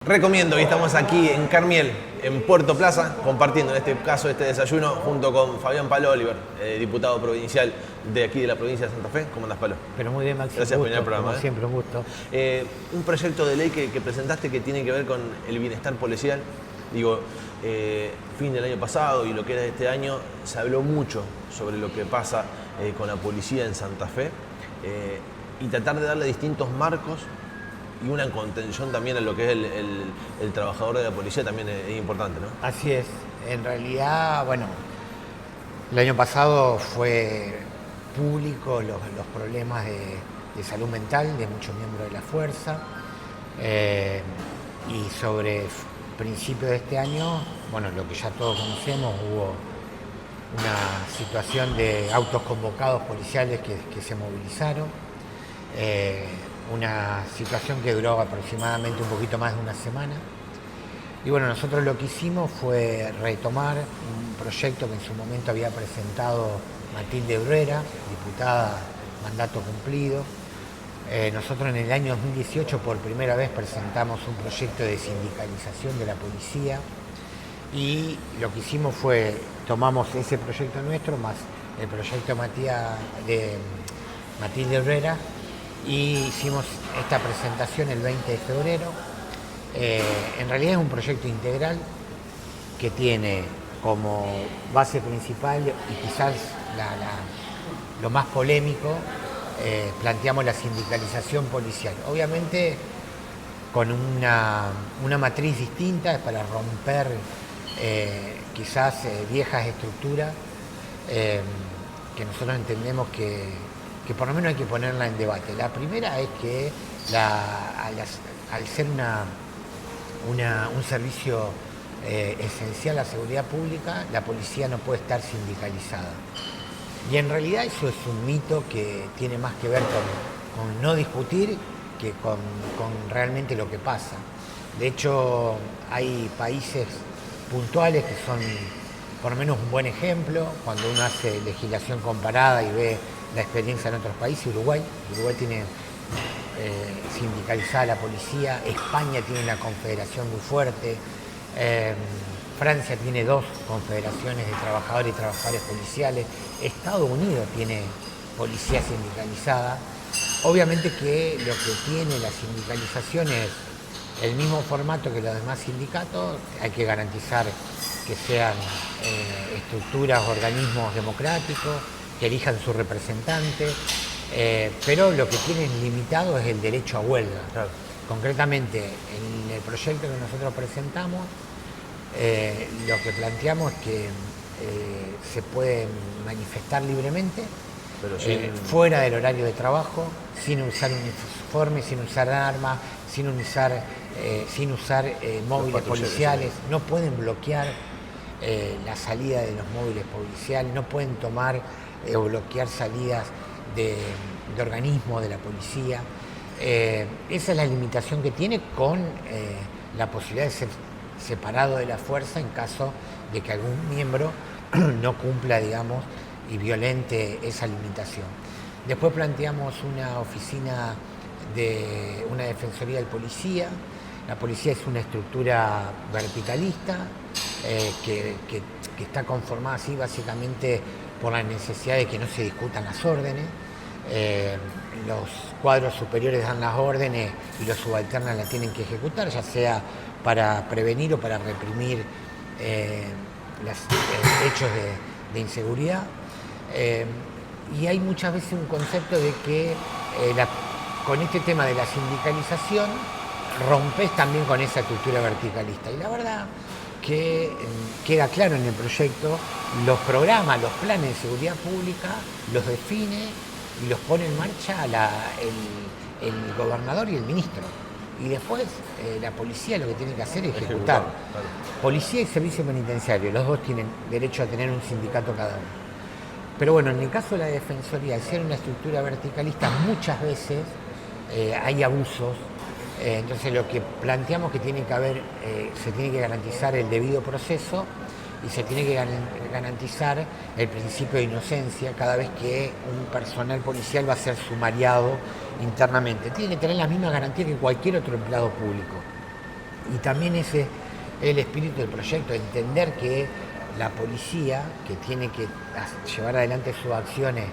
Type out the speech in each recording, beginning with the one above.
Recomiendo y estamos aquí en Carmiel, en Puerto Plaza, compartiendo en este caso este desayuno junto con Fabián Palo Oliver, diputado provincial de aquí de la provincia de Santa Fe. ¿Cómo andás, Palo? Pero muy bien, Maxi. Gracias por venir al programa. Como siempre, un gusto. Un proyecto de ley que presentaste que tiene que ver con el bienestar policial. Digo, fin del año pasado y lo que era de este año, se habló mucho sobre lo que pasa con la policía en Santa Fe y tratar de darle distintos marcos y una contención también a lo que es el trabajador de la policía también es importante, ¿no? Así es. En realidad, bueno, el año pasado fue público los problemas de salud mental de muchos miembros de la fuerza y sobre principios de este año, bueno, lo que ya todos conocemos, hubo una situación de autos convocados policiales que se movilizaron. Una situación que duró aproximadamente un poquito más de una semana. Y bueno, nosotros lo que hicimos fue retomar un proyecto que en su momento había presentado Matilde Bruera, diputada mandato cumplido. Nosotros en el año 2018 por primera vez presentamos un proyecto de sindicalización de la policía y lo que hicimos fue, tomamos ese proyecto nuestro más el proyecto de Matilde Bruera y hicimos esta presentación el 20 de febrero. En realidad es un proyecto integral que tiene como base principal y quizás lo más polémico, planteamos la sindicalización policial. Obviamente con una matriz distinta para romper quizás viejas estructuras que nosotros entendemos que por lo menos hay que ponerla en debate. La primera es que al ser un servicio esencial a la seguridad pública, la policía no puede estar sindicalizada. Y en realidad eso es un mito que tiene más que ver con no discutir que con realmente lo que pasa. De hecho, hay países puntuales que son por lo menos un buen ejemplo, cuando uno hace legislación comparada y ve la experiencia en otros países. Uruguay tiene sindicalizada la policía, España tiene una confederación muy fuerte, Francia tiene 2 confederaciones de trabajadores y trabajadoras policiales, Estados Unidos tiene policía sindicalizada. Obviamente que lo que tiene la sindicalización es el mismo formato que los demás sindicatos, hay que garantizar que sean estructuras, organismos democráticos, que elijan su representante, pero lo que tienen limitado es el derecho a huelga. Claro. Concretamente, en el proyecto que nosotros presentamos, lo que planteamos es que se puede manifestar libremente, pero fuera del horario de trabajo, sin usar uniforme, sin usar armas, sin usar móviles policiales, no pueden bloquear la salida de los móviles policiales, no pueden tomar o bloquear salidas de organismos de la policía. Esa es la limitación que tiene con la posibilidad de ser separado de la fuerza en caso de que algún miembro no cumpla, digamos, y violente esa limitación. Después planteamos una oficina de una defensoría del policía. La policía es una estructura verticalista que está conformada así básicamente por la necesidad de que no se discutan las órdenes. Los cuadros superiores dan las órdenes y los subalternos las tienen que ejecutar, ya sea para prevenir o para reprimir los hechos de inseguridad. Y hay muchas veces un concepto de que con este tema de la sindicalización rompes también con esa estructura verticalista. Y la verdad que queda claro en el proyecto, los programas, los planes de seguridad pública los define y los pone en marcha el gobernador y el ministro. Y después la policía lo que tiene que hacer es ejecutar. Claro. Policía y servicio penitenciario, los dos tienen derecho a tener un sindicato cada uno. Pero bueno, en el caso de la defensoría, al ser una estructura verticalista, muchas veces hay abusos. Entonces lo que planteamos que tiene que haber, se tiene que garantizar el debido proceso y se tiene que garantizar el principio de inocencia cada vez que un personal policial va a ser sumariado internamente. Tiene que tener las mismas garantías que cualquier otro empleado público. Y también ese es el espíritu del proyecto, entender que la policía, que tiene que llevar adelante sus acciones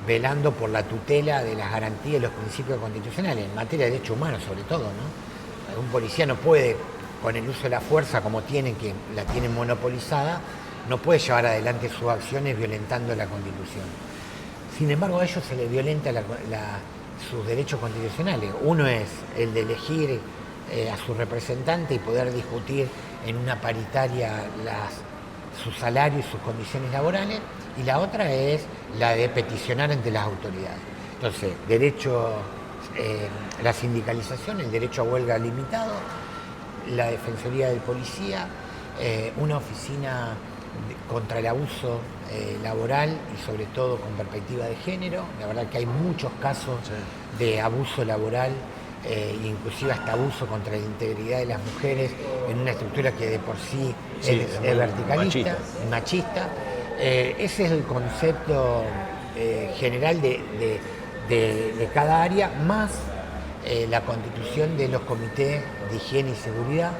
velando por la tutela de las garantías y los principios constitucionales, en materia de derechos humanos sobre todo, ¿no? Un policía no puede, con el uso de la fuerza como tienen, que la tienen monopolizada, no puede llevar adelante sus acciones violentando la Constitución. Sin embargo, a ellos se les violenta sus derechos constitucionales. Uno es el de elegir a su representante y poder discutir en una paritaria su salario y sus condiciones laborales, y la otra es la de peticionar ante las autoridades. Entonces, la sindicalización, el derecho a huelga limitado, la Defensoría del Policía, una oficina contra el abuso laboral y sobre todo con perspectiva de género. La verdad que hay muchos casos de abuso laboral, inclusive hasta abuso contra la integridad de las mujeres en una estructura que de por sí es verticalista, machista. Ese es el concepto general de cada área, más la constitución de los comités de higiene y seguridad.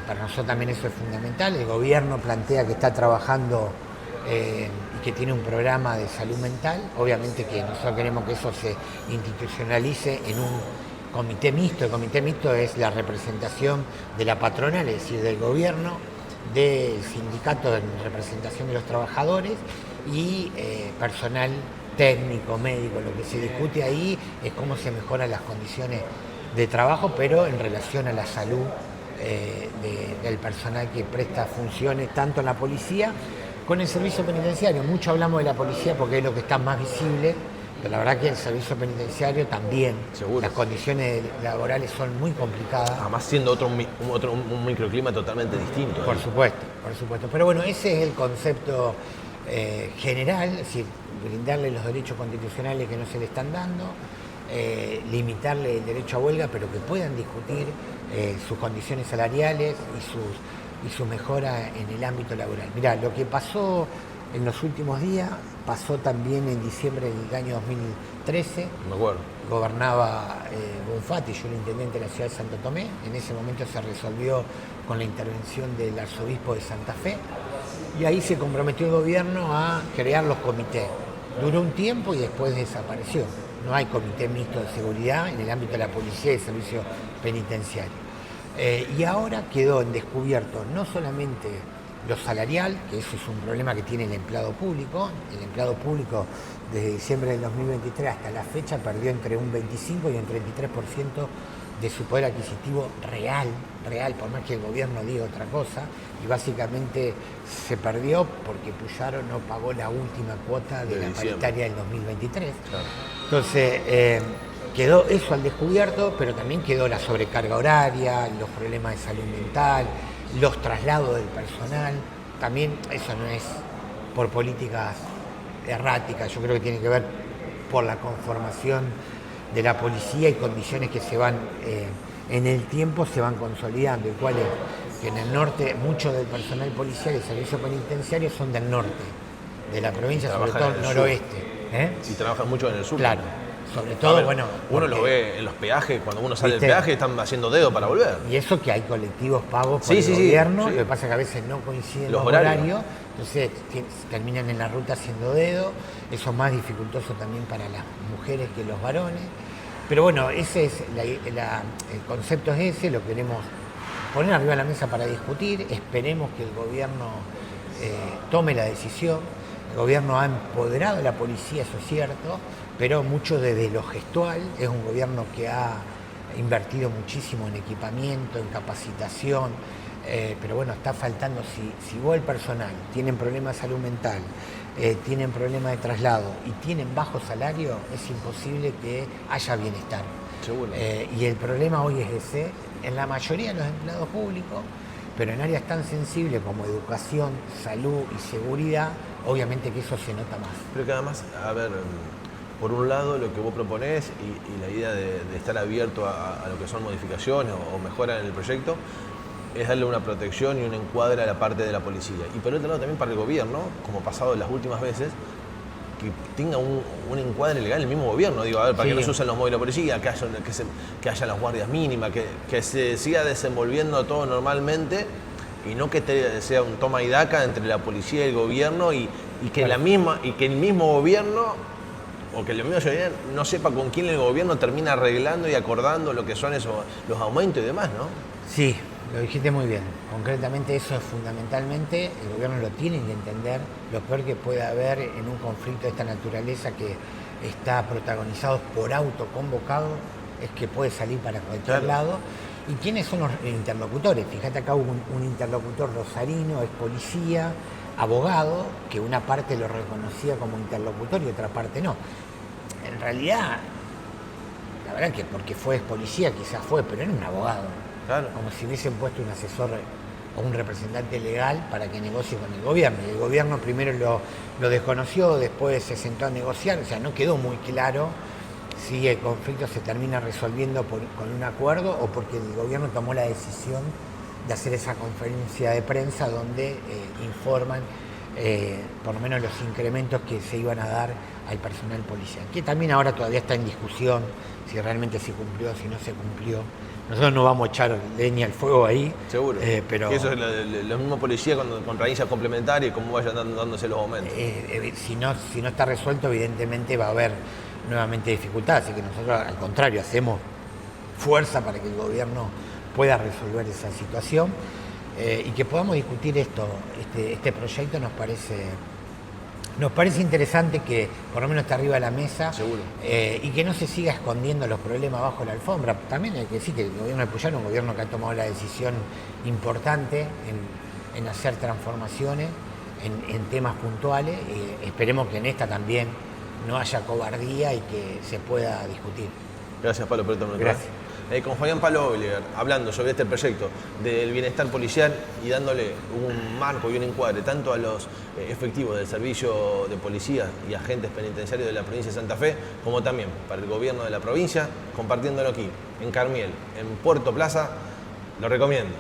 Para nosotros también eso es fundamental. El gobierno plantea que está trabajando y que tiene un programa de salud mental. Obviamente que nosotros queremos que eso se institucionalice en un comité mixto. El comité mixto es la representación de la patronal, es decir, del gobierno, del sindicato en representación de los trabajadores y personal técnico, médico. Lo que se discute ahí es cómo se mejoran las condiciones de trabajo, pero en relación a la salud del personal que presta funciones tanto en la policía con el servicio penitenciario. Mucho hablamos de la policía porque es lo que está más visible, pero la verdad que el servicio penitenciario también. Seguro. Las condiciones laborales son muy complicadas. Además siendo un microclima totalmente distinto. Por supuesto, por supuesto. Pero bueno, ese es el concepto general, es decir, brindarle los derechos constitucionales que no se le están dando, limitarle el derecho a huelga, pero que puedan discutir sus condiciones salariales y su mejora en el ámbito laboral. Mirá, lo que pasó en los últimos días pasó también en diciembre del año 2013. Me acuerdo. Gobernaba Bonfatti, yo era intendente de la ciudad de Santo Tomé. En ese momento se resolvió con la intervención del arzobispo de Santa Fe y ahí se comprometió el gobierno a crear los comités. Duró un tiempo y después desapareció. No hay comité mixto de seguridad en el ámbito de la policía y el servicio penitenciario. Y ahora quedó en descubierto no solamente lo salarial, que eso es un problema que tiene el empleado público. El empleado público desde diciembre del 2023 hasta la fecha perdió entre un 25 y un 33% de su poder adquisitivo real, por más que el gobierno diga otra cosa, y básicamente se perdió porque Puyaro no pagó la última cuota de la paritaria del 2023. Claro. Entonces, quedó eso al descubierto, pero también quedó la sobrecarga horaria, los problemas de salud mental, los traslados del personal. También eso no es por políticas erráticas, yo creo que tiene que ver por la conformación de la policía y condiciones que se van en el tiempo se van consolidando, el cual es que en el norte mucho del personal policial y servicio penitenciario son del norte de la provincia, sobre todo el noroeste. Y trabajan mucho en el sur. Claro, sobre todo, bueno, uno lo ve en los peajes, cuando uno sale del peaje están haciendo dedo para volver. Y eso que hay colectivos pagos por el gobierno, lo que pasa es que a veces no coinciden los horarios, entonces terminan en la ruta haciendo dedo. Eso es más dificultoso también para las mujeres que los varones. Pero bueno, ese es el concepto es ese, lo queremos poner arriba de la mesa para discutir. Esperemos que el gobierno tome la decisión. El gobierno ha empoderado a la policía, eso es cierto, pero mucho desde lo gestual. Es un gobierno que ha invertido muchísimo en equipamiento, en capacitación, pero bueno, está faltando, si vos el personal tienen problemas de salud mental, tienen problemas de traslado y tienen bajo salario, es imposible que haya bienestar. Seguro. Y el problema hoy es ese, en la mayoría de los empleados públicos, pero en áreas tan sensibles como educación, salud y seguridad, obviamente que eso se nota más. Pero que además, a ver, por un lado lo que vos proponés y la idea de estar abierto a lo que son modificaciones o mejoras en el proyecto, es darle una protección y un encuadre a la parte de la policía. Y por otro lado también para el gobierno, como pasado las últimas veces, que tenga un encuadre legal en el mismo gobierno, digo, a ver, para Sí. que no se usen los móviles de policía, que haya las guardias mínimas, que se siga desenvolviendo todo normalmente y no que sea un toma y daca entre la policía y el gobierno y que el mismo gobierno o que el mismo ciudadano no sepa con quién el gobierno termina arreglando y acordando lo que son los aumentos y demás, ¿no? Sí, lo dijiste muy bien. Concretamente eso es fundamentalmente, el gobierno lo tiene que entender. Lo peor que puede haber en un conflicto de esta naturaleza que está protagonizado por autoconvocado es que puede salir para cualquier lado. ¿Y quiénes son los interlocutores? Fíjate, acá hubo un interlocutor rosarino, es policía, abogado, que una parte lo reconocía como interlocutor y otra parte no. En realidad, la verdad que porque es policía quizás fue, pero era un abogado. Claro. Como si hubiesen puesto un asesor o un representante legal para que negocie con el gobierno. Y el gobierno primero lo desconoció, después se sentó a negociar, o sea, no quedó muy claro si el conflicto se termina resolviendo con un acuerdo o porque el gobierno tomó la decisión de hacer esa conferencia de prensa donde informan por lo menos los incrementos que se iban a dar al personal policial, que también ahora todavía está en discusión si realmente se cumplió, si no se cumplió. Nosotros no vamos a echar leña al fuego ahí. Seguro. Pero que eso es lo mismo policía con planillas complementarias y cómo vayan dándose los aumentos. Si no está resuelto, evidentemente va a haber nuevamente dificultades. Así que nosotros, al contrario, hacemos fuerza para que el gobierno pueda resolver esa situación y que podamos discutir este proyecto nos parece interesante que por lo menos esté arriba de la mesa. Seguro. Y que no se siga escondiendo los problemas bajo la alfombra. También hay que decir que el gobierno de Puyaro es un gobierno que ha tomado la decisión importante en hacer transformaciones en temas puntuales. Esperemos que en esta también no haya cobardía y que se pueda discutir. Gracias, Pablo, por este momento. Gracias. Con Fabián Pablo Oliver, hablando sobre este proyecto del bienestar policial y dándole un marco y un encuadre tanto a los efectivos del servicio de policía y agentes penitenciarios de la provincia de Santa Fe, como también para el gobierno de la provincia, compartiéndolo aquí, en Carmiel, en Puerto Plaza, lo recomiendo.